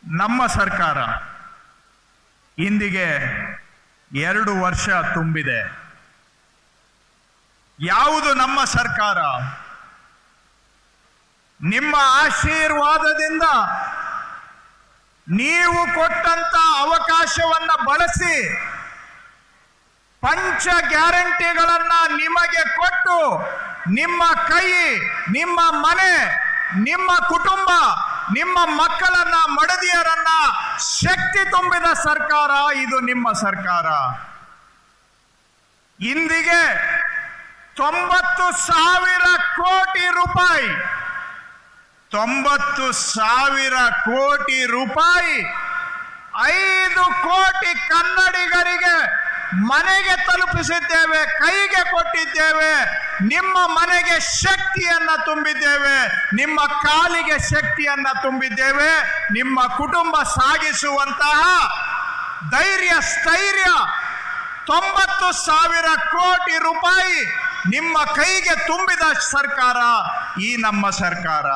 ನಮ್ಮ ಸರ್ಕಾರ ಇಂದಿಗೆ 2 ವರ್ಷ ತುಂಬಿದೆ. ಯಾವುದು ನಮ್ಮ ಸರ್ಕಾರ? ನಿಮ್ಮ ಆಶೀರ್ವಾದದಿಂದ ನೀವು ಕೊಟ್ಟಂತ ಅವಕಾಶವನ್ನ ಬಳಸಿ ಪಂಚ ಗ್ಯಾರಂಟಿಗಳನ್ನ ನಿಮಗೆ ಕೊಟ್ಟು ನಿಮ್ಮ ಕೈ, ನಿಮ್ಮ ಮನೆ, ನಿಮ್ಮ ಕುಟುಂಬ, ನಿಮ್ಮ ಮಕ್ಕಳನ್ನ, ಮಡದಿಯರನ್ನ ಶಕ್ತಿ ತುಂಬಿದ ಸರ್ಕಾರ ಇದು ನಿಮ್ಮ ಸರ್ಕಾರ. ಇಂದಿಗೆ 90,000 ಕೋಟಿ ರೂಪಾಯಿ 90,000 ಕೋಟಿ ರೂಪಾಯಿ 5 ಕೋಟಿ ಕನ್ನಡಿಗರಿಗೆ ಮನೆಗೆ ತಲುಪಿಸಿದ್ದೇವೆ, ಕೈಗೆ ಕೊಟ್ಟಿದ್ದೇವೆ. ನಿಮ್ಮ ಮನೆಗೆ ಶಕ್ತಿಯನ್ನ ತುಂಬಿದ್ದೇವೆ, ನಿಮ್ಮ ಕಾಲಿಗೆ ಶಕ್ತಿಯನ್ನ ತುಂಬಿದ್ದೇವೆ. ನಿಮ್ಮ ಕುಟುಂಬ ಸಾಗಿಸುವಂತಹ ಧೈರ್ಯ, ಸ್ಥೈರ್ಯ 90,000 ಕೋಟಿ ರೂಪಾಯಿ ನಿಮ್ಮ ಕೈಗೆ ತುಂಬಿದ ಸರ್ಕಾರ ಈ ನಮ್ಮ ಸರ್ಕಾರ.